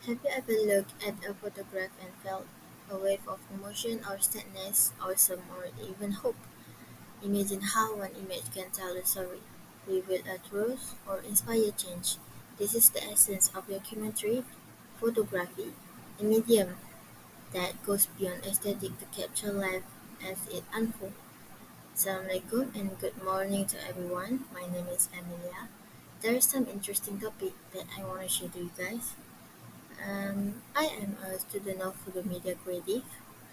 Have you ever looked at a photograph and felt a wave of emotion or sadness, awesome or even hope? Imagine how one image can tell a story, reveal a truth, or inspire change. This is the essence of documentary photography, a medium that goes beyond aesthetic to capture life as it unfolds. Assalamualaikum and good morning to everyone. My name is Amelia. There is some interesting topic that I want to share to you guys. I am a student of photo media creative,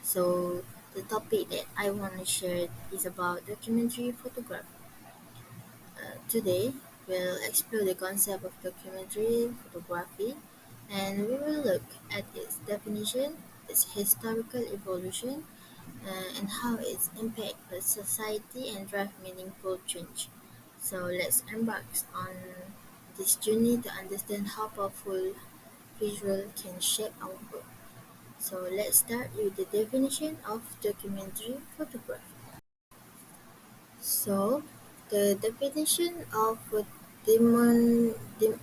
so the topic that I want to share is about documentary photography. Today, we'll explore the concept of documentary photography and we will look at its definition, its historical evolution, and how its impact on society and drive meaningful change. So let's embark on this journey to understand how powerful visual can shape our world. So let's start with the definition of documentary photography. So the definition of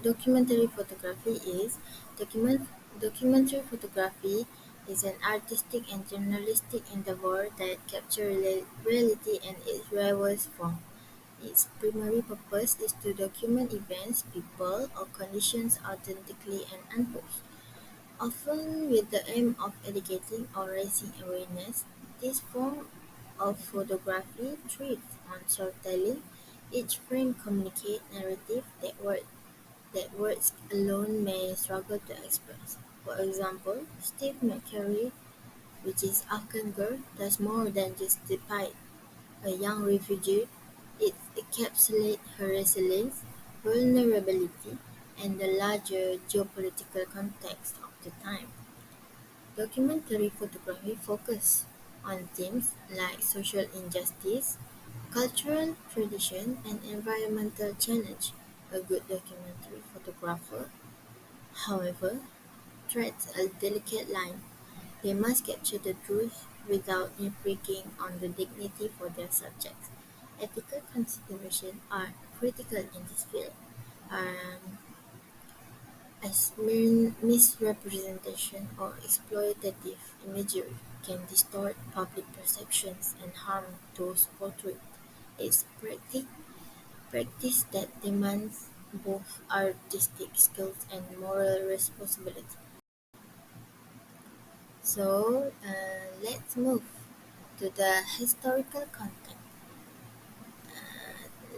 documentary photography is documentary photography is an artistic and journalistic endeavor that captures reality in its rarest form. Its primary purpose is to document events, people, or conditions authentically and unposed. Often with the aim of educating or raising awareness, this form of photography thrives on storytelling. Each frame communicates narrative that words alone may struggle to express. For example, Steve McCurry, which is Afghan girl, does more than just depict a young refugee. It encapsulates her resilience, vulnerability, and the larger geopolitical context of the time. Documentary photography focuses on themes like social injustice, cultural tradition, and environmental challenge. A good documentary photographer, however, treads a delicate line. They must capture the truth without infringing on the dignity for their subjects. Ethical considerations are critical in this field. Um, As misrepresentation or exploitative imagery can distort public perceptions and harm those portrayed, it's practice that demands both artistic skills and moral responsibility. So let's move to the historical context.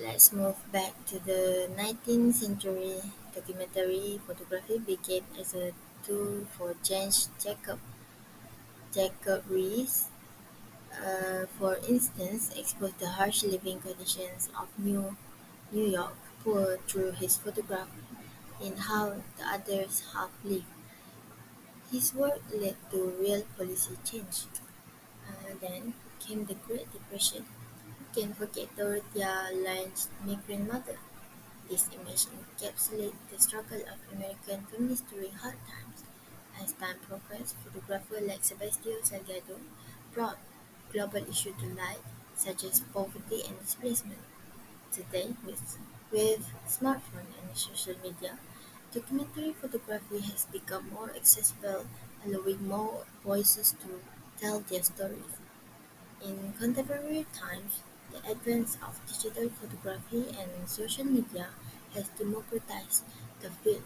Let's move back to the 19th century. Documentary photography began as a tool for Jacob Riis, for instance, exposed the harsh living conditions of New York poor through his photograph in how the others have lived. His work led to real policy change. Then came the Great Depression. Who can forget Dorothea Lange's migrant mother? This image encapsulates the struggle of American feminists during hard times. As time progressed, photographers like Sebastião Salgado brought global issues to light, such as poverty and displacement. Today, with smartphones and social media, documentary photography has become more accessible, allowing more voices to tell their stories. In contemporary times, the advance of digital photography and social media has democratized the field.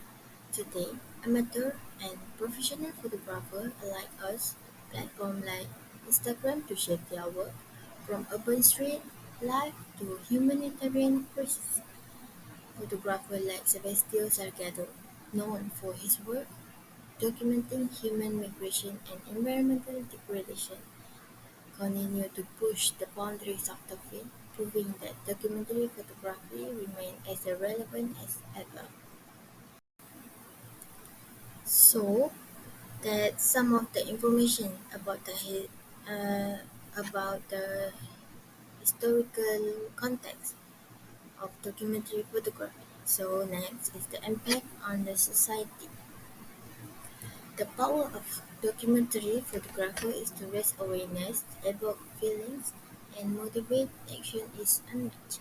Today, amateur and professional photographers alike use platforms like Instagram to share their work, from urban street life to humanitarian crises. Photographers like Sebastião Salgado, known for his work documenting human migration and environmental degradation, continue to push the boundaries of the field, proving that documentary photography remains as relevant as ever. So, that's some of the information uh, about the historical context of documentary photography. So next is the impact on the society. The power of documentary photography is to raise awareness, evoke feelings, and motivate action is unmatched.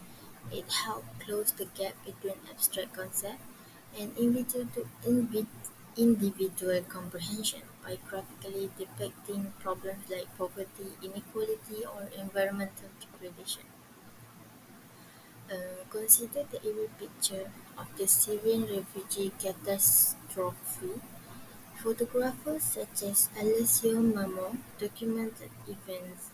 It helps close the gap between abstract concept and individual comprehension by graphically depicting problems like poverty, inequality, or environmental degradation. Consider the eerie picture of the Syrian refugee catastrophe. Photographers such as Alessio Mamo documented events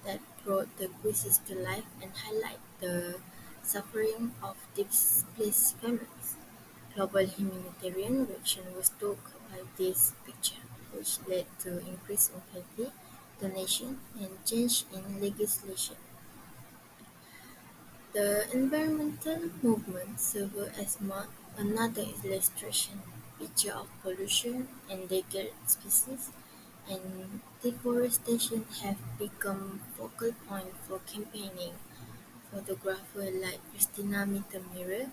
that brought the crisis to life and highlight the suffering of displaced families. Global humanitarian reaction was stoked by this picture, which led to increased empathy, donation, and change in legislation. The environmental movement served as another illustration. Pictures of pollution, endangered species, and deforestation have become focal point for campaigning. Photographers like Christina Mittermeier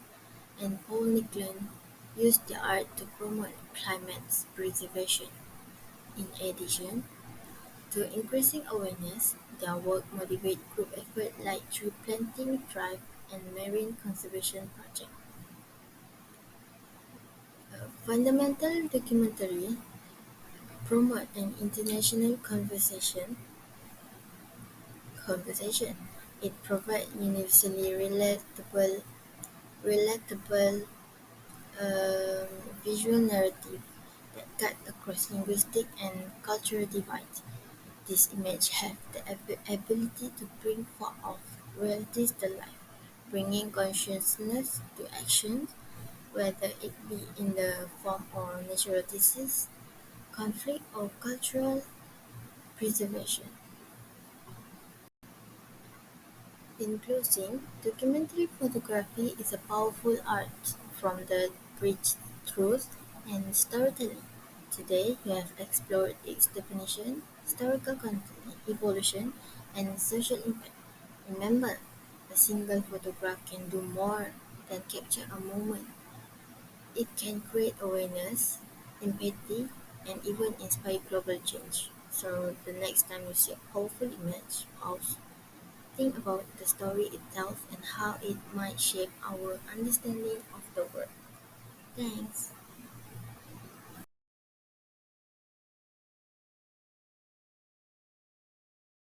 and Paul Nicklin use the art to promote climate preservation. In addition to increasing awareness, their work motivates group efforts like tree planting drive and marine conservation projects. Fundamental documentary promote an international conversation. It provides universally relatable um, visual narrative that cut across linguistic and cultural divides. These images have the ability to bring forth of realities to life, bringing consciousness to action, whether it be in the form of natural disease, conflict, or cultural preservation. In closing, documentary photography is a powerful art from the bridge truth and storytelling. Today, we have explored its definition, historical content, evolution, and social impact. Remember, a single photograph can do more than capture a moment. It can create awareness, empathy, and even inspire global change. So the next time you see a powerful image, pause, think about the story itself and how it might shape our understanding of the world. Thanks.